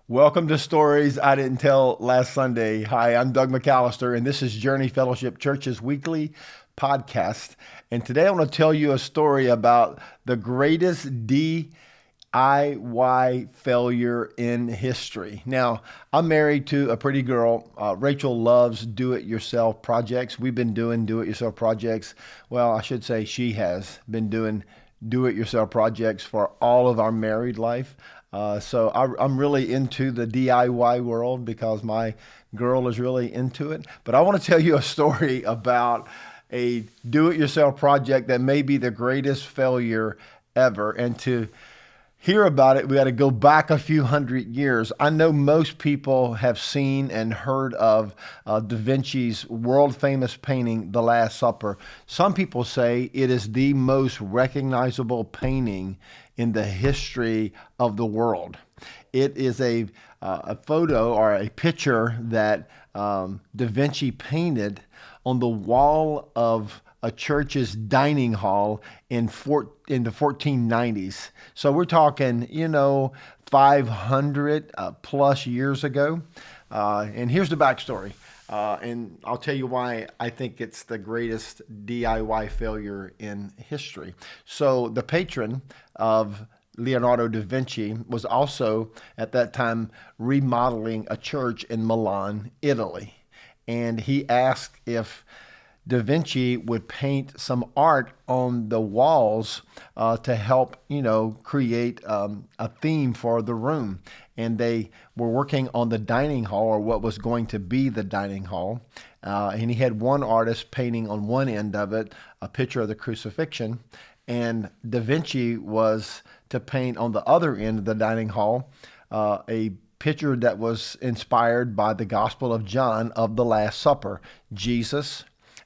Welcome to Stories I Didn't Tell Last Sunday. Hi, I'm Doug McAllister, and this is Journey Fellowship Church's weekly podcast. And today I want to tell you a story about the greatest DIY failure in history. Now, I'm married to a pretty girl. Rachel loves do-it-yourself projects. We've been doing do-it-yourself projects. Well, I should say she has been doing do-it-yourself projects for all of our married life. I'm really into the DIY world because my girl is really into it. But I want to tell you a story about a do-it-yourself project that may be the greatest failure ever. And to hear about it, we got to go back a few hundred years. I know most people have seen and heard of Da Vinci's world famous painting, The Last Supper. Some people say it is the most recognizable painting in the history of the world. It is a photo or a picture that Da Vinci painted on the wall of a church's dining hall in the 1490s. So we're talking, 500 plus years ago. And here's the backstory. And I'll tell you why I think it's the greatest DIY failure in history. So the patron of Leonardo da Vinci was also at that time remodeling a church in Milan, Italy. And he asked if Da Vinci would paint some art on the walls to help, create a theme for the room. And they were working on the dining hall, or what was going to be the dining hall. And he had one artist painting on one end of it a picture of the crucifixion. And Da Vinci was to paint on the other end of the dining hall a picture that was inspired by the Gospel of John of the Last Supper. Jesus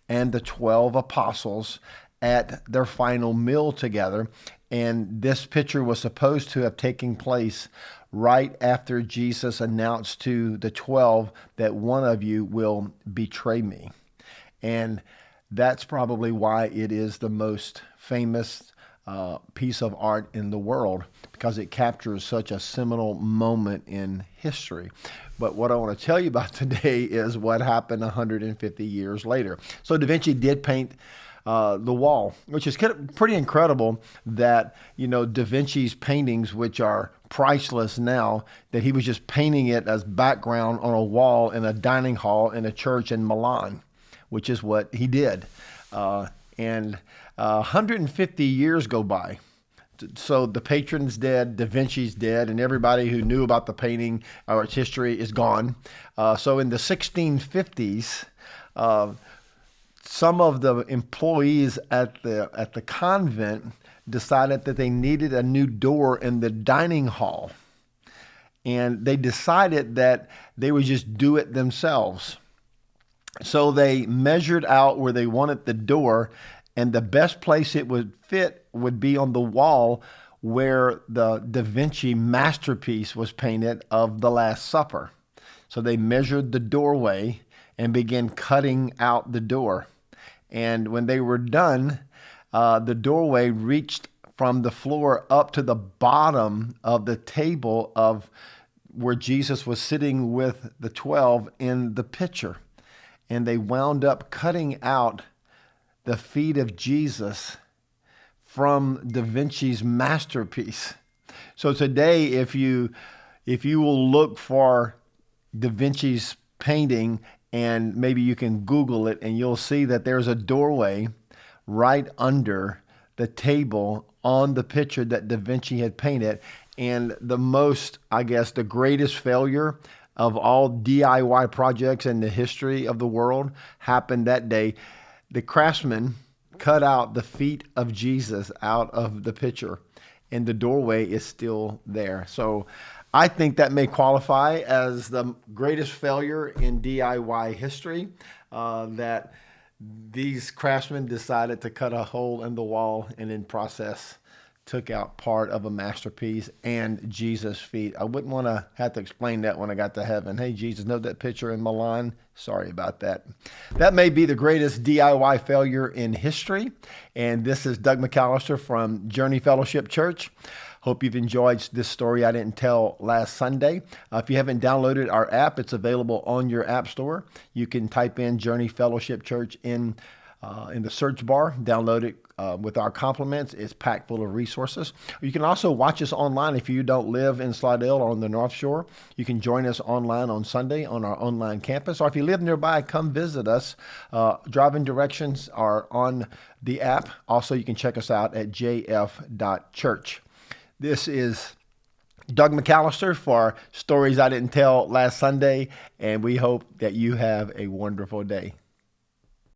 and the 12 apostles at their final meal together. And this picture was supposed to have taken place right after Jesus announced to the 12 that one of you will betray me. And that's probably why it is the most famous piece of art in the world, because it captures such a seminal moment in history. But what I want to tell you about today is what happened 150 years later. So Da Vinci did paint the wall, which is pretty incredible that, Da Vinci's paintings, which are priceless now, that he was just painting it as background on a wall in a dining hall in a church in Milan, which is what he did. And 150 years go by. So the patron's dead, Da Vinci's dead, and everybody who knew about the painting or its history is gone. So in the 1650s, some of the employees at the convent decided that they needed a new door in the dining hall. And they decided that they would just do it themselves. So they measured out where they wanted the door, and the best place it would fit would be on the wall where the Da Vinci masterpiece was painted of the Last Supper. So they measured the doorway and began cutting out the door. And when they were done, the doorway reached from the floor up to the bottom of the table of where Jesus was sitting with the 12 in the picture. And they wound up cutting out the feet of Jesus from Da Vinci's masterpiece. So today, if you will look for Da Vinci's painting, and maybe you can Google it, and you'll see that there's a doorway right under the table on the picture that Da Vinci had painted. And the greatest failure of all DIY projects in the history of the world happened that day. The craftsman cut out the feet of Jesus out of the picture, and the doorway is still there. So I think that may qualify as the greatest failure in DIY history, that these craftsmen decided to cut a hole in the wall and in process took out part of a masterpiece and Jesus' feet. I wouldn't want to have to explain that when I got to heaven. Hey, Jesus, know that picture in Milan? Sorry about that. That may be the greatest DIY failure in history. And this is Doug McAllister from Journey Fellowship Church. Hope you've enjoyed this story I didn't tell last Sunday. If you haven't downloaded our app, it's available on your app store. You can type in Journey Fellowship Church in the search bar. Download it with our compliments. It's packed full of resources. You can also watch us online if you don't live in Slidell or on the North Shore. You can join us online on Sunday on our online campus. Or if you live nearby, come visit us. Driving directions are on the app. Also, you can check us out at jf.church. This is Doug McAllister for Stories I Didn't Tell Last Sunday, and we hope that you have a wonderful day.